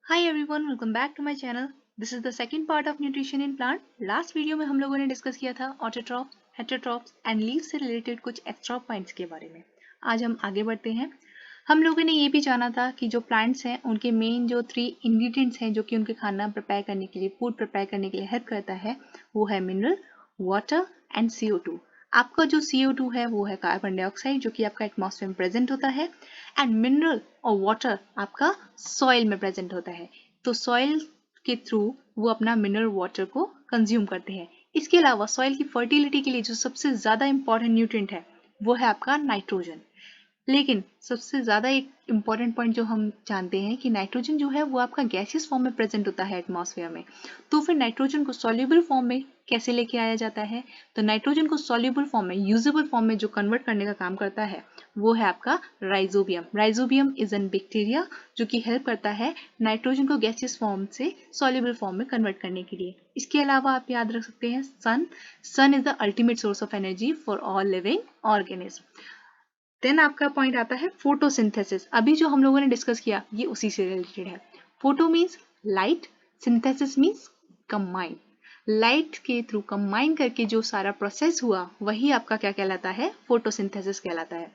Hi everyone, welcome back to my channel. This is the second part of nutrition in plant. Last video में हम लोगों ने discuss किया था autotroph, heterotrophs and leaf से related कुछ एक्स्ट्रा पॉइंट्स के बारे में. आज हम आगे बढ़ते हैं. हम लोगों ने ये भी जाना था कि जो प्लांट्स हैं उनके मेन जो 3 इंग्रेडिएंट्स हैं जो कि उनके खाना प्रिपेयर करने के लिए, फूड प्रिपेयर करने के लिए हेल्प करता है, वो है मिनरल, वाटर एंड CO2. आपका जो CO2 है वो है कार्बन डाइऑक्साइड जो कि आपका एटमॉस्फेयर में प्रेजेंट होता है, एंड मिनरल और वाटर आपका सॉइल में प्रेजेंट होता है. तो सॉइल के थ्रू वो अपना मिनरल वाटर को कंज्यूम करते हैं. इसके अलावा सॉइल की फर्टिलिटी के लिए जो सबसे ज़्यादा इंपॉर्टेंट न्यूट्रिएंट है वो है आपका नाइट्रोजन. लेकिन सबसे ज़्यादा एक इम्पॉर्टेंट पॉइंट जो हम जानते हैं कि नाइट्रोजन जो है वो आपका गैसियस फॉर्म में प्रेजेंट होता है एटमॉस्फेयर में. तो फिर नाइट्रोजन को सॉल्युबल फॉर्म में कैसे लेके आया जाता है? तो नाइट्रोजन को सॉल्युबल फॉर्म में, यूजेबल फॉर्म में जो कन्वर्ट करने का काम करता है वो है आपका rhizobium. Rhizobium is an bacteria जो कि हेल्प करता है नाइट्रोजन को गैसियस फॉर्म से सॉल्युबल फॉर्म में कन्वर्ट करने के लिए. इसके अलावा आप याद रख सकते हैं sun is the ultimate source of energy for all living organism. Then आपका पॉइंट आता है फोटोसिंथेसिस. अभी जो हम लोगों ने डिस्कस किया ये उसी से रिलेटेड है. Photo means light, synthesis means combine. Light के थ्रू कंबाइन करके जो सारा प्रोसेस हुआ वही आपका क्या कहलाता है? फोटोसिंथेसिस कहलाता है.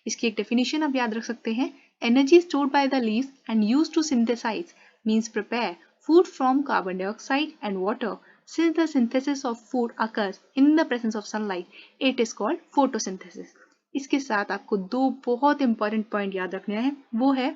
इसकी एक डेफिनेशन आप याद रख सकते हैं. Energy stored by the leaves and used to synthesize means prepare food from carbon dioxide and water. Since the synthesis of food occurs in the presence of sunlight, it is called photosynthesis. इसके साथ आपको 2 बहुत important point याद रखने हैं. वो है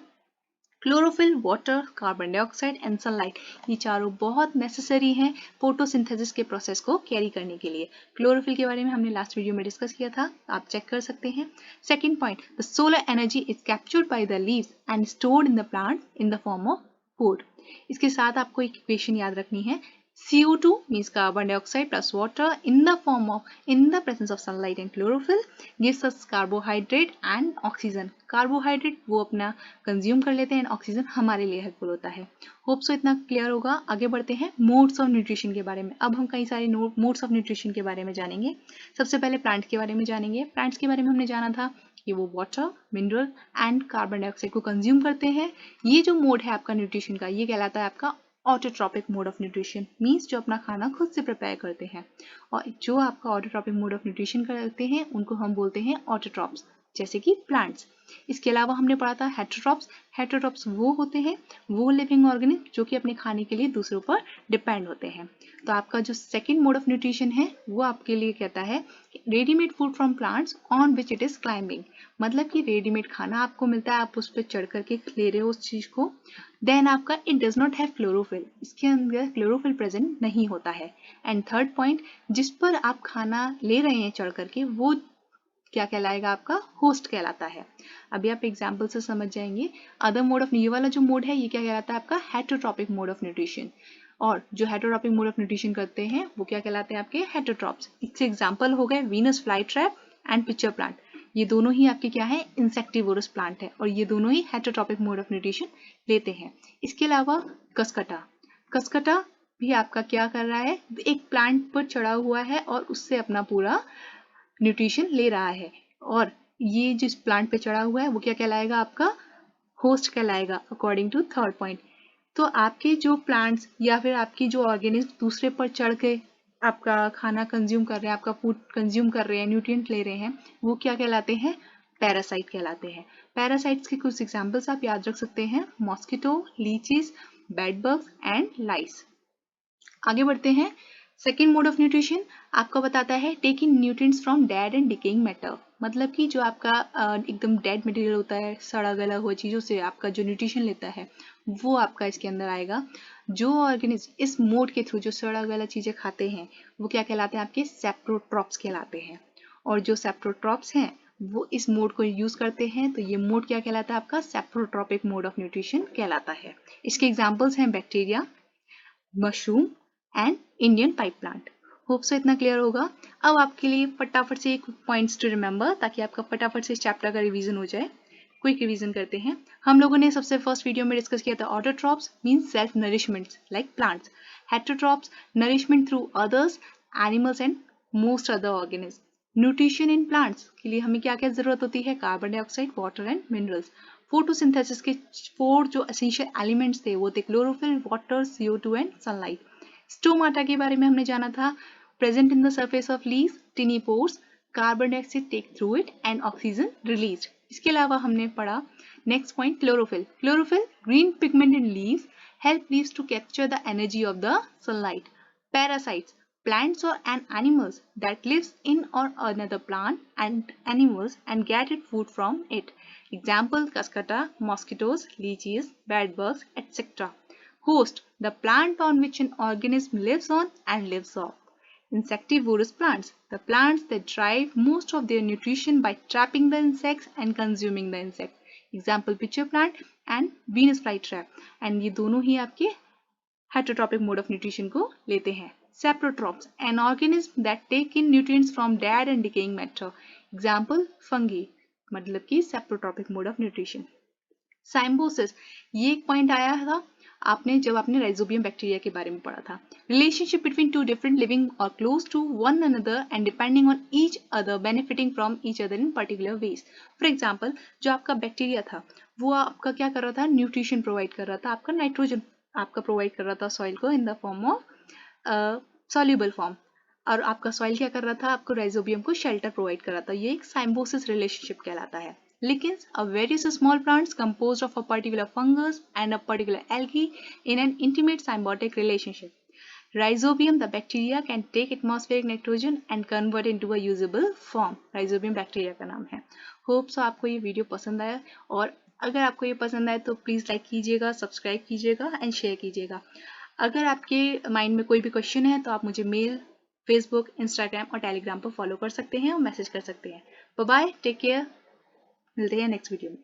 chlorophyll, water, carbon dioxide and sunlight. ये चारों बहुत नेसेसरी हैं फोटोसिंथेसिस के प्रोसेस को कैरी करने के लिए. क्लोरोफिल के बारे में हमने लास्ट वीडियो में डिस्कस किया था, आप चेक कर सकते हैं. Second point, the solar energy is captured by the leaves and stored in the plant in the form of food. इसके साथ आपको एक इक्वेशन याद रखनी है. CO2 means carbon dioxide plus water in the presence of sunlight and chlorophyll gives us carbohydrate and oxygen. Carbohydrate वो अपना consume कर लेते हैं, ऑक्सीजन हमारे लिए हेल्पफुल होता है. होप सो इतना क्लियर होगा. आगे बढ़ते हैं मोड्स ऑफ न्यूट्रिशन के बारे में. अब हम कई सारे मोड्स ऑफ न्यूट्रिशन के बारे में जानेंगे. सबसे पहले प्लांट के बारे में जानेंगे. प्लांट्स के बारे में हमने जाना था कि वो water, mineral and carbon dioxide को कंज्यूम करते हैं. ये जो मोड है आपका न्यूट्रिशन का, ये कहलाता है आपका autotrophic mode of nutrition. Means जो अपना खाना खुद से प्रिपेयर करते हैं. और जो आपका ऑटोट्रॉपिक मोड ऑफ न्यूट्रिशन करते हैं उनको हम बोलते हैं ऑटोट्रॉप्स, जैसे कि प्लांट्स. इसके अलावा हमने पढ़ा था हेटेरोट्रॉप्स. हेटेरोट्रॉप्स वो होते हैं, वो लिविंग ऑर्गेनिज्म जो कि अपने खाने के लिए दूसरों पर डिपेंड होते हैं. तो आपका जो सेकेंड मोड ऑफ न्यूट्रिशन है वो आपके लिए कहता है readymade food from plants on which it is climbing. मतलब कि रेडीमेड खाना आपको मिलता है, आप उस पर चढ़ करके ले रहे हो उस चीज को. देन आपका it does not have chlorophyll, इसके अंदर क्लोरोफिल प्रेजेंट नहीं होता है. एंड थर्ड पॉइंट, जिस पर आप खाना ले रहे हैं चढ़ करके, वो क्या कहलाएगा? आपका होस्ट कहलाता है. अभी आप एग्जाम्पल से समझ जाएंगे. अदर मोड ऑफ, ये वाला जो मोड है ये क्या कहलाता है? आपका हेटेरोट्रॉपिक मोड ऑफ न्यूट्रिशन. और जो हेटेरोट्रॉपिक मोड ऑफ न्यूट्रिशन करते हैं वो क्या कहलाते हैं? आपके हेटेरोट्रॉप्स. इससे एग्जाम्पल हो गए Venus fly trap and pitcher plant. ये दोनों ही आपके क्या है? इंसेक्टिवोरस प्लांट है और ये दोनों ही हेटेरोट्रॉपिक मोड ऑफ न्यूट्रिशन लेते हैं. इसके अलावा कसकटा. कसकटा भी आपका क्या कर रहा है? एक प्लांट पर चढ़ा हुआ है और उससे अपना पूरा न्यूट्रिशन ले रहा है. और ये जिस प्लांट पे चढ़ा हुआ है वो क्या कहलाएगा? आपका होस्ट कहलाएगा अकॉर्डिंग टू थर्ड पॉइंट. तो आपके जो प्लांट्स या फिर आपकी जो ऑर्गेनिज्म दूसरे पर चढ़ के आपका खाना कंज्यूम कर रहे हैं, आपका फूड कंज्यूम कर रहे हैं, न्यूट्रिएंट ले रहे हैं, वो क्या कहलाते हैं? पैरासाइट कहलाते हैं. पैरासाइट्स के कुछ एग्जांपल्स आप याद रख सकते हैं. मॉस्किटो, लीचीज, बेडबग्स एंड लाइस. आगे बढ़ते हैं. सेकेंड मोड ऑफ न्यूट्रिशन आपका बताता है taking nutrients from dead and decaying matter. मतलब कि जो आपका एकदम डेड मटेरियल होता है, सड़ा गला हुआ चीज़ों से आपका जो न्यूट्रिशन लेता है वो आपका इसके अंदर आएगा. जो ऑर्गेनिज्म इस मोड के थ्रू जो सड़ा गला चीज़ें खाते हैं वो क्या कहलाते हैं? आपके सेप्रोट्रॉप्स कहलाते हैं. और जो सेप्रोट्रॉप्स हैं वो इस मोड को यूज करते हैं, तो ये मोड क्या कहलाता है? आपका सेप्रोट्रॉपिक मोड ऑफ न्यूट्रिशन कहलाता है. इसके एग्जाम्पल्स हैं bacteria, mushroom and Indian pipe plant. Hope so इतना क्लियर होगा. अब आपके लिए फटाफट से एक पॉइंट्स टू रिमेंबर, ताकि आपका फटाफट से इस चैप्टर का रिवीजन हो जाए. क्विक रिवीजन करते हैं. हम लोगों ने सबसे फर्स्ट वीडियो में डिस्कस किया था autotrophs means self nourishment like plants. Heterotrophs nourishment through others, animals and most other organism. Nutrition in plants के लिए हमें क्या क्या जरूरत होती है? Carbon dioxide, water and minerals. Photosynthesis के 4 जो एसेंशियल एलिमेंट्स थे वो थे chlorophyll, water, CO2 and sunlight. Stomata के बारे में हमने जाना था, present in the surface of leaves, tiny pores, carbon dioxide take through it and oxygen released. इसके अलावा हमने पढ़ा next point chlorophyll. Chlorophyll green pigment in leaves help leaves to capture the energy of the sunlight. Parasites, plants or animals that lives in or another plant and animals and get its food from it. Example, cascata, mosquitoes, leeches, bedbugs, etc. Host, the plant on which an organism lives on and lives off. Insectivorous plants, the plants that derive most of their nutrition by trapping the insects and consuming the insects. Example, pitcher plant and Venus flytrap. And ये दोनों ही आपके heterotrophic mode of nutrition को लेते हैं. Saprotrophs, an organism that take in nutrients from dead and decaying matter. Example, fungi, मतलब कि saprotrophic mode of nutrition. साइम्बोसिस, ये एक पॉइंट आया था आपने जब आपने राइजोबियम बैक्टीरिया के बारे में पढ़ा था. Relationship between two different living और close to one another and depending on each other benefiting from each other in particular ways. For example, जो आपका बैक्टीरिया था वो आपका क्या कर रहा था, न्यूट्रिशन प्रोवाइड कर रहा था, आपका नाइट्रोजन आपका प्रोवाइड कर रहा था सॉइल को in the form of soluble form, और आपका सॉइल क्या कर रहा था, आपको राइजोबियम को शेल्टर प्रोवाइड कर रहा था. ये एक साइम्बोसिस रिलेशनशिप कहलाता है. Lichens are various small plants composed of a particular fungus and a particular algae in an intimate symbiotic relationship. Rhizobium, the bacteria, can take atmospheric nitrogen and convert into a usable form. Rhizobium bacteria का नाम है. Hope so आपको ये video पसंद आया, और अगर आपको ये पसंद आए तो प्लीज़ लाइक कीजिएगा, सब्सक्राइब कीजिएगा एंड शेयर कीजिएगा. अगर आपके माइंड में कोई भी क्वेश्चन है तो आप मुझे मेल, फेसबुक, इंस्टाग्राम और टेलीग्राम पर फॉलो कर सकते हैं और मैसेज कर सकते हैं. बाय बाय, टेक केयर, मिलते हैं नेक्स्ट वीडियो में.